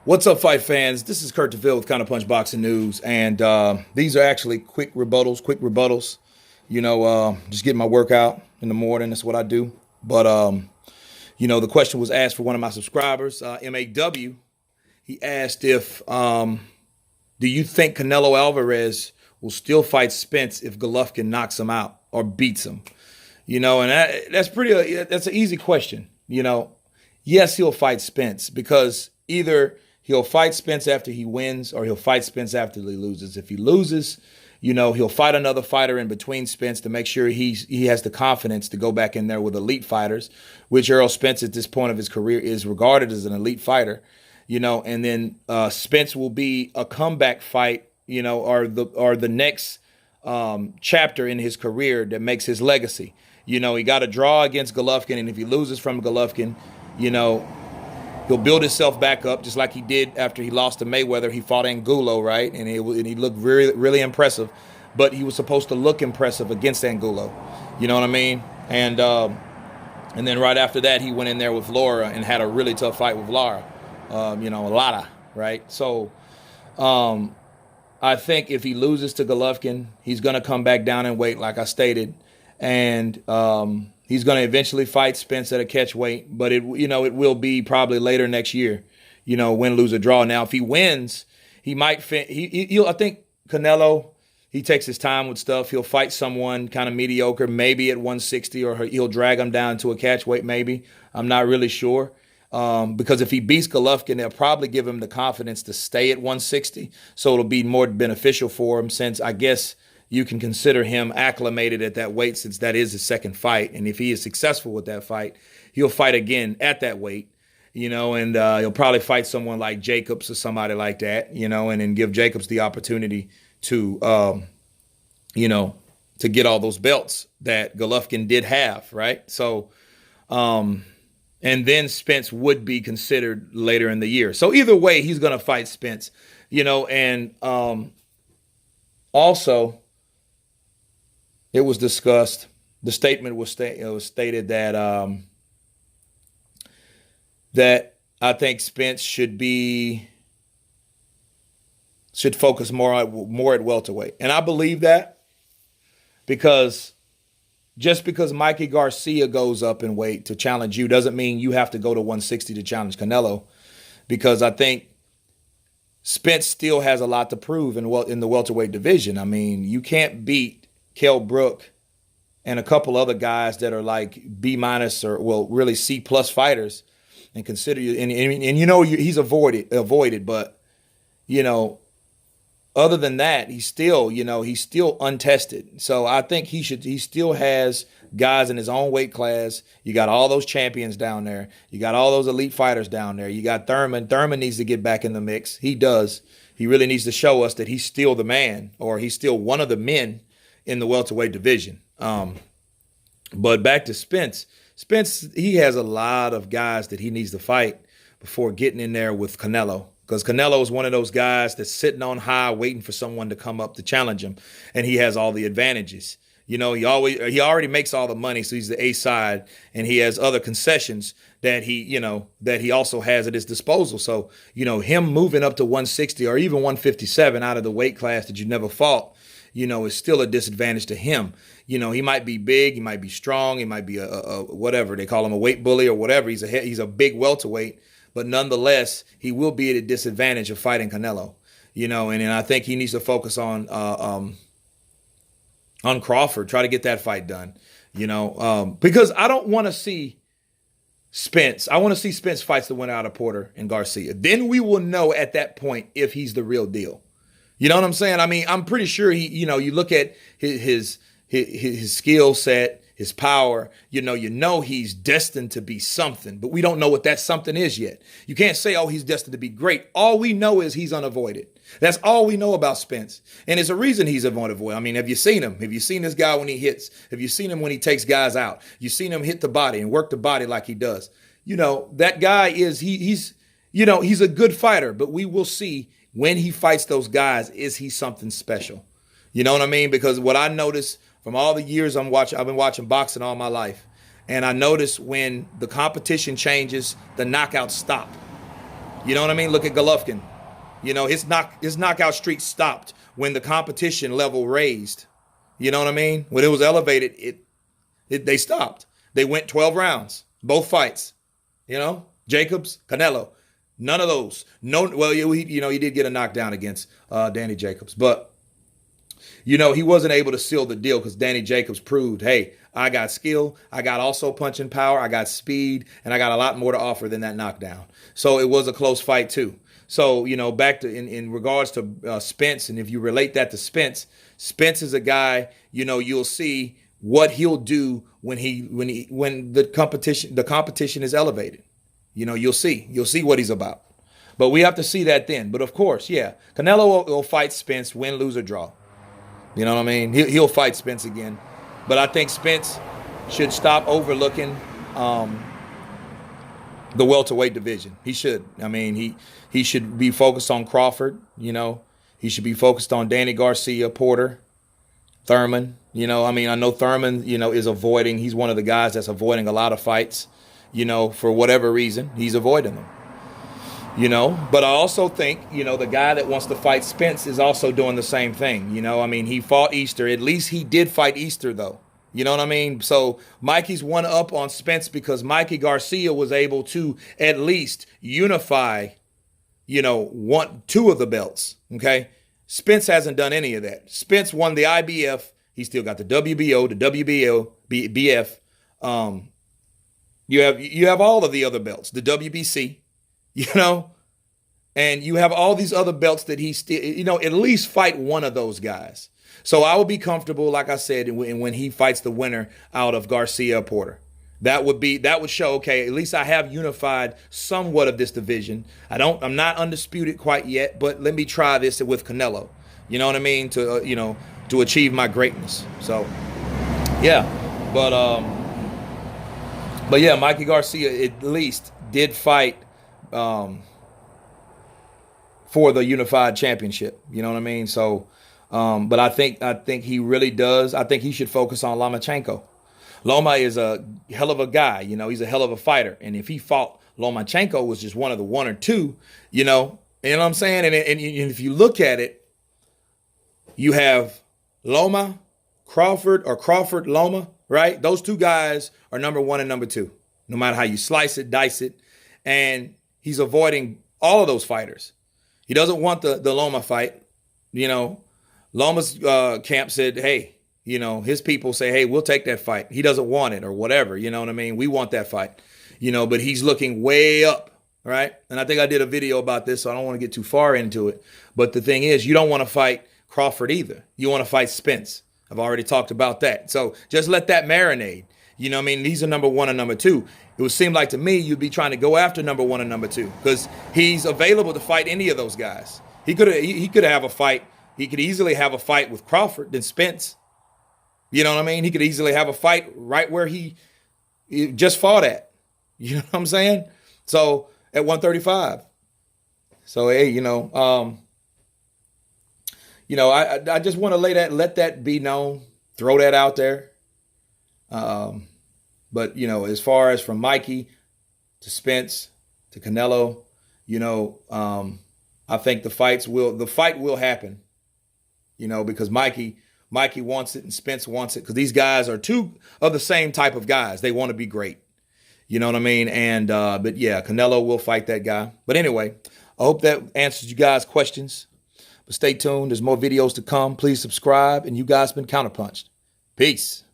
What's up, fight fans? This is Kurt DeVille with Counterpunch Boxing News, and these are actually quick rebuttals. Just getting my workout in the morning. That's what I do. But the question was asked for one of my subscribers, MAW. He asked if, do you think Canelo Alvarez will still fight Spence if Golovkin knocks him out or beats him? That's an easy question. Yes, he'll fight Spence because either he'll fight Spence after he wins or he'll fight Spence after he loses. If he loses, he'll fight another fighter in between Spence to make sure he has the confidence to go back in there with elite fighters, which Errol Spence at this point of his career is regarded as an elite fighter, and then Spence will be a comeback fight, or the next chapter in his career that makes his legacy. He got a draw against Golovkin, and if he loses from Golovkin, he'll build himself back up just like he did after he lost to Mayweather. He fought Angulo, right? And he looked really, really impressive. But he was supposed to look impressive against Angulo. You know what I mean? And then right after that, he went in there with Lara and had a really tough fight with Lara. Lara, right? So I think if he loses to Golovkin, he's going to come back down in weight, like I stated. And he's going to eventually fight Spence at a catch weight, but it will be probably later next year, win, lose, or draw. Now, if he wins, he might I think Canelo, he takes his time with stuff. He'll fight someone kind of mediocre, maybe at 160, or he'll drag him down to a catch weight, maybe. I'm not really sure. Because if he beats Golovkin, they'll probably give him the confidence to stay at 160. So it'll be more beneficial for him since I guess you can consider him acclimated at that weight since that is his second fight. And if he is successful with that fight, he'll fight again at that weight, and he'll probably fight someone like Jacobs or somebody like that, and then give Jacobs the opportunity to, to get all those belts that Golovkin did have, right? So, and then Spence would be considered later in the year. So either way, he's going to fight Spence, and also, it was discussed. The statement was stated that that I think Spence should focus more at welterweight, and I believe that because just because Mikey Garcia goes up in weight to challenge you doesn't mean you have to go to 160 to challenge Canelo, because I think Spence still has a lot to prove in the welterweight division. I mean, you can't beat Kell Brook and a couple other guys that are like B- or really C+ fighters and consider you and he's avoided, but other than that, he's still untested. So I think he still has guys in his own weight class. You got all those champions down there. You got all those elite fighters down there. You got Thurman. Thurman needs to get back in the mix. He does. He really needs to show us that he's still the man, or he's still one of the men in the welterweight division. But back to Spence. Spence, he has a lot of guys that he needs to fight before getting in there with Canelo. Because Canelo is one of those guys that's sitting on high waiting for someone to come up to challenge him. And he has all the advantages. He already makes all the money, so he's the A side, and he has other concessions that he also has at his disposal. So, him moving up to 160 or even 157 out of the weight class that you never fought, is still a disadvantage to him. He might be big, he might be strong, he might be a whatever they call him, a weight bully or whatever. He's a big welterweight, but nonetheless, he will be at a disadvantage of fighting Canelo. And I think he needs to focus on Crawford, try to get that fight done. Because I don't want to see Spence. I want to see Spence fights the winner out of Porter and Garcia. Then we will know at that point if he's the real deal. You know what I'm saying? I mean, I'm pretty sure you look at his skill set, his power, he's destined to be something, but we don't know what that something is yet. You can't say, oh, he's destined to be great. All we know is he's unavoided. That's all we know about Spence. And it's a reason he's unavoidable. I mean, have you seen him? Have you seen this guy when he hits? Have you seen him when he takes guys out? You've seen him hit the body and work the body like he does. That guy he's a good fighter, but we will see when he fights those guys, is he something special? You know what I mean? Because what I noticed from all the years I've been watching boxing all my life, and I notice when the competition changes, the knockouts stop. You know what I mean? Look at Golovkin. You know, his knockout streak stopped when the competition level raised. You know what I mean? When it was elevated, they stopped. They went 12 rounds, both fights. You know, Jacobs, Canelo, none of those. No, well, he did get a knockdown against Danny Jacobs, but he wasn't able to seal the deal because Danny Jacobs proved, hey, I got skill, I got also punching power, I got speed, and I got a lot more to offer than that knockdown. So it was a close fight too. So, back to in regards to Spence, and if you relate that to Spence is a guy, you'll see what he'll do when the competition is elevated. You'll see what he's about. But we have to see that then. But of course, yeah, Canelo will fight Spence, win, lose, or draw. You know what I mean? He'll fight Spence again. But I think Spence should stop overlooking the welterweight division. He should. I mean, he should be focused on Crawford. He should be focused on Danny Garcia, Porter, Thurman. I know Thurman, is avoiding. He's one of the guys that's avoiding a lot of fights. For whatever reason, he's avoiding them. But I also think, the guy that wants to fight Spence is also doing the same thing. He fought Easter. At least he did fight Easter, though. You know what I mean? So Mikey's one up on Spence because Mikey Garcia was able to at least unify, two of the belts. Okay. Spence hasn't done any of that. Spence won the IBF. He still got the WBO, the BF. You have all of the other belts, the WBC. And you have all these other belts that he still, at least fight one of those guys. So I would be comfortable, like I said, when he fights the winner out of Garcia Porter. That would show, okay, at least I have unified somewhat of this division. I'm not undisputed quite yet, but let me try this with Canelo. You know what I mean? To achieve my greatness. So, yeah. But yeah, Mikey Garcia at least did fight for the unified championship. You know what I mean? So, but I think he really does. I think he should focus on Lomachenko. Loma is a hell of a guy. He's a hell of a fighter. And if he fought Lomachenko was just one of the one or two, you know what I'm saying? And if you look at it, you have Loma, Crawford Loma, right? Those two guys are number one and number two, no matter how you slice it, dice it. And he's avoiding all of those fighters. He doesn't want the Loma fight. Loma's camp said, hey, his people say, hey, we'll take that fight. He doesn't want it or whatever. You know what I mean? We want that fight, but he's looking way up, right? And I think I did a video about this, so I don't want to get too far into it. But the thing is, you don't want to fight Crawford either. You want to fight Spence. I've already talked about that. So just let that marinate. These are number one and number two. It would seem like to me you'd be trying to go after number one and number two because he's available to fight any of those guys. He could have a fight. He could easily have a fight with Crawford than Spence. You know what I mean? He could easily have a fight right where he just fought at. You know what I'm saying? So at 135. So hey, I just want to let that be known, throw that out there. But as far as from Mikey to Spence to Canelo, I think the fight will happen. Because Mikey wants it and Spence wants it because these guys are two of the same type of guys. They want to be great. You know what I mean? And but yeah, Canelo will fight that guy. But anyway, I hope that answers you guys' questions. But stay tuned. There's more videos to come. Please subscribe. And you guys been counterpunched. Peace.